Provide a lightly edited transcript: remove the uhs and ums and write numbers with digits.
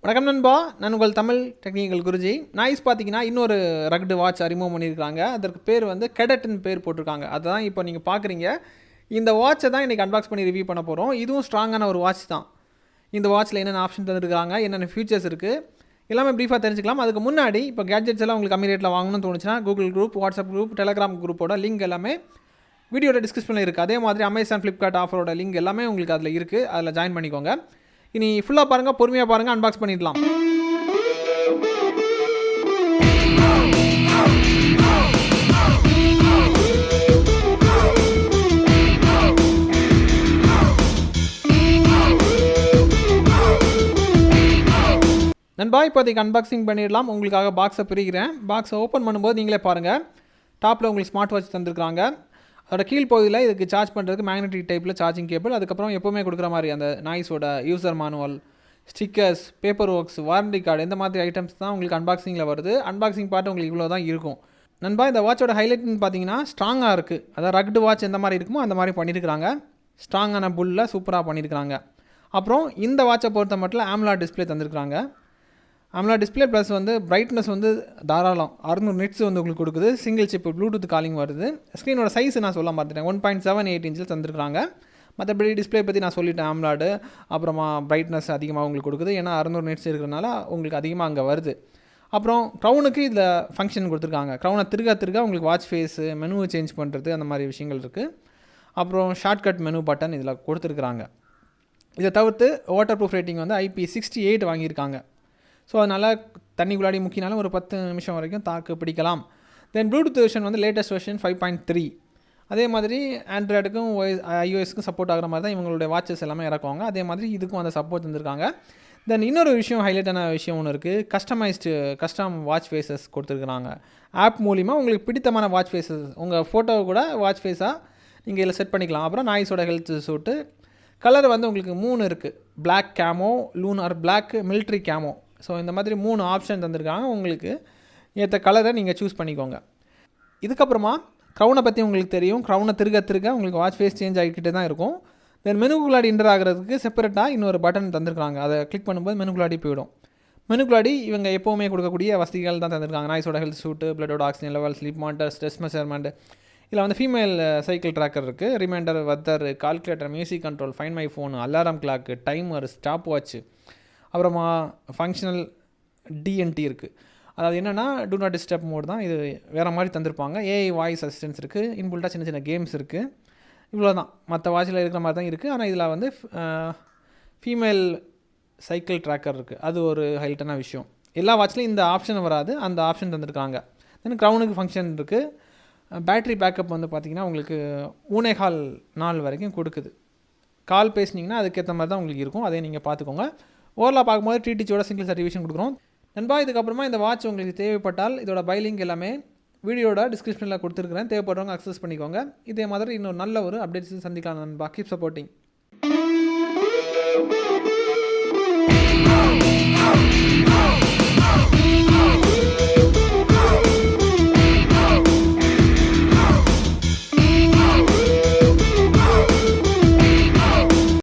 வணக்கம் நண்பா, நான் உங்கள் தமிழ் டெக்னிக்கல் குருஜி. நாய்ஸ் பார்த்தீங்கன்னா இன்னொரு ரக்டு வாட்ச் அறிமுகம் பண்ணியிருக்காங்க. அதற்கு பேர் வந்து கெடட்னு பேர் போட்டிருக்காங்க. அதுதான் இப்போ நீங்கள் பார்க்குறீங்க. இந்த வாட்சை தான் இன்றைக்கி அன்பாக்ஸ் பண்ணி ரிவ்யூ பண்ண போகிறோம். இதுவும் ஸ்ட்ராங்கான ஒரு வாட்ச் தான். இந்த வாட்சில் என்னென்ன ஆப்ஷன் தந்துருக்காங்க, என்னென்ன ஃபியூச்சர்ஸ் இருக்குது, எல்லாமே ப்ரீஃபாக தெரிஞ்சுக்கலாம். அதுக்கு முன்னாடி இப்போ கேட்ஜெட்ஸ் எல்லாம் உங்களுக்கு கம்மி ரேட்டில் வாங்கணும்னு தோணுச்சுன்னா Google group, WhatsApp group, Telegram குரூப்போட லிங்க் எல்லாமே வீடியோட டிஸ்கிரிப்ஷனில் இருக்குது. அதே மாதிரி அமேசான், ஃப்ளிப்கார்ட் ஆஃபரோட லிங்க் எல்லாமே உங்களுக்கு அதில் இருக்குது. அதில் ஜாயின் பண்ணிக்கோங்க. இனி ஃபுல்லாக பாருங்கள், பொறுமையாக பாருங்கள், அன்பாக்ஸ் பண்ணிடலாம். நண்பா, இப்போதைக்கு அன்பாக்சிங் பண்ணிடலாம். உங்களுக்காக பாக்ஸை பிரிக்கிறேன். பாக்ஸை ஓப்பன் பண்ணும்போது நீங்களே பாருங்கள். டாப்பில் உங்களுக்கு ஸ்மார்ட் வாட்ச் தந்துருக்காங்க. அதோட கீழ் பகுதியில் இதுக்கு சார்ஜ் பண்ணுறதுக்கு மேக்னெட்டிக் டைப்பில் சார்ஜிங் கேபிள், அதுக்கப்புறம் எப்போவுமே கொடுக்குற மாதிரி அந்த நாய்ஸோட user manual, stickers, paper works, warranty card, இந்த மாதிரி ஐட்டம்ஸ் தான் உங்களுக்கு அன்பாக்சிங்கில் வருது. அன்பாக்சிங் பார்த்து உங்களுக்கு இவ்வளோ தான் இருக்கும். நண்பா, இந்த வாட்சோட ஹைலைட்னு பார்த்தீங்கன்னா ஸ்ட்ராங்காக இருக்குது. அதாவது ரக்டு வாட்ச் எந்த மாதிரி இருக்குமோ அந்த மாதிரி பண்ணியிருக்கிறாங்க. ஸ்ட்ராங்கான புல்லில் சூப்பராக பண்ணியிருக்கிறாங்க. அப்புறம் இந்த வாட்சை பொறுத்த மட்டும் ஆம்லா டிஸ்பிளே தந்திருக்காங்க. ஆம்லா டிஸ்பிளே ப்ளஸ் வந்து பிரைட்னஸ் வந்து தாராளம் 600 நிட்ஸ் வந்து உங்களுக்கு கொடுக்குது. சிங்கிள் சிப் ப்ளூடூத் காலிங் வருது. ஸ்க்ரீனோட சைஸ் நான் சொல்ல பார்த்துட்டேன், 1.78 இன்ச்சில் தந்துருக்காங்க. மற்றபடி டிஸ்பிளே பற்றி நான் சொல்லிட்டேன். ஆம்லாடு அப்புறமா பிரைட்னஸ் அதிகமாக உங்களுக்கு கொடுக்குது. ஏன்னா 600 நிட்ஸ் இருக்கிறதுனால உங்களுக்கு அதிகமாக அங்கே வருது. அப்புறம் க்ரௌனுக்கு இதில் ஃபங்க்ஷன் கொடுத்துருக்காங்க. க்ரௌனை திருக உங்களுக்கு வாட்ச் ஃபேஸு, மெனுவை சேஞ்ச் பண்ணுறது, அந்த மாதிரி விஷயங்கள் இருக்குது. அப்புறம் ஷார்ட்கட் மெனு பட்டன் இதில் கொடுத்துருக்குறாங்க. இதை தவிர்த்து வாட்டர் ப்ரூஃப் ரேட்டிங் வந்து IP68 வாங்கியிருக்காங்க. ஸோ அதனால் தண்ணிக்குள்ளாடி முக்கினாலும் ஒரு 10 நிமிஷம் வரைக்கும் தாக்கு பிடிக்கலாம். தென் ப்ளூடூத் வெர்ஷன் வந்து லேட்டஸ்ட் வெர்ஷன் 5.3. அதே மாதிரி ஆண்ட்ராய்டுக்கும் iOSக்கும் சப்போர்ட் ஆகிற மாதிரி தான் இவங்களுடைய வாட்சஸ் எல்லாமே இறக்குவாங்க. அதே மாதிரி இதுக்கும் அந்த சப்போர்ட் தந்திருக்காங்க. தென் இன்னொரு விஷயம், ஹைலைட்டான விஷயம் ஒன்று இருக்குது. கஸ்டம் வாட்ச் ஃபேஸஸ் கொடுத்துருக்குறாங்க. ஆப் மூலிமா உங்களுக்கு பிடித்தமான வாட்ச் ஃபேஸஸ், உங்கள் ஃபோட்டோவை கூட வாட்ச் ஃபேஸாக நீங்கள் இதில் செட் பண்ணிக்கலாம். அப்புறம் நாய்ஸோட ஹெல்த் சூட்டு கலர் வந்து உங்களுக்கு 3 இருக்குது. Black camo, lunar black, military camo. So இந்த மாதிரி 3 ஆப்ஷன் தந்திருக்காங்க. உங்களுக்கு ஏற்ற கலரை நீங்கள் சூஸ் பண்ணிக்கோங்க. இதுக்கப்புறமா க்ரௌனை பற்றி உங்களுக்கு தெரியும். க்ரௌனை திருக உங்களுக்கு வாட்ச் ஃபேஸ் சேஞ்ச் ஆகிக்கிட்டே தான் இருக்கும். தென் மெனுக்குள்ளாடி என்டர் ஆகிறதுக்கு செப்பரேட்டாக இன்னொரு பட்டன் தந்திருக்காங்க. அதை கிளிக் பண்ணும்போது மெனுக்குள்ளாடி போயிடும். மெனுக்குள்ளாடி இவங்க எப்போவுமே கொடுக்கக்கூடிய வசதிகள் தான் தந்திருக்காங்க. நாய்ஸோட ஹெல்த் சூட்டு, பிளட்டோட oxygen level, sleep monitor, stress measurement. இதில் வந்து ஃபீமேல் சைக்கிள் ட்ராக்கர் இருக்குது, reminder, weather, calculator, music control, find my phone, alarm clock, timer, stop watch, அப்புறமா ஃபங்க்ஷனல் டிஎன்டி இருக்குது. அதாவது என்னென்னா டூ நாட் டிஸ்டர்ப் மோட் தான். இது வேறு மாதிரி தந்திருப்பாங்க. ஏஐ வாய்ஸ் அசிஸ்டன்ஸ் இருக்குது. இன்புல்ட்டாக சின்ன கேம்ஸ் இருக்குது. இவ்வளோ தான். மற்ற வாட்சில் இருக்கிற மாதிரி தான் இருக்குது. ஆனால் இதில் வந்து ஃபீமேல் சைக்கிள் ட்ராக்கர் இருக்குது. அது ஒரு ஹைலைட்டான விஷயம். எல்லா வாட்ச்லையும் இந்த ஆப்ஷன் வராது, அந்த ஆப்ஷன் தந்திருக்காங்க. தென் க்ரௌனுக்கு ஃபங்க்ஷன் இருக்குது. பேட்ரி பேக்கப் வந்து பார்த்திங்கன்னா உங்களுக்கு 3.25 நாள் வரைக்கும் கொடுக்குது. கால் பேசுனீங்கன்னா அதுக்கேற்ற மாதிரி தான் உங்களுக்கு இருக்கும். அதே நீங்கள் பார்த்துக்கோங்க. ஓவரலாக பார்க்கும்போது டிடிச்சியோட சிங்கிள் சர்டிஃபிகேஷன் கொடுக்குறோம். நண்பா, இதுக்கப்புறமா இந்த வாட்ச் உங்களுக்கு தேவைப்பட்டால் இதோட பை லிங்க் எல்லாமே வீடியோட டிஸ்கிரிப்ஷனில் கொடுத்துருக்குறேன். தேவைப்படுறவங்க அக்சஸ் பண்ணிக்கோங்க. இதே மாதிரி இன்னொரு நல்ல ஒரு அப்டேட்ஸ் சந்திக்கலாம் நண்பா. Keep supporting.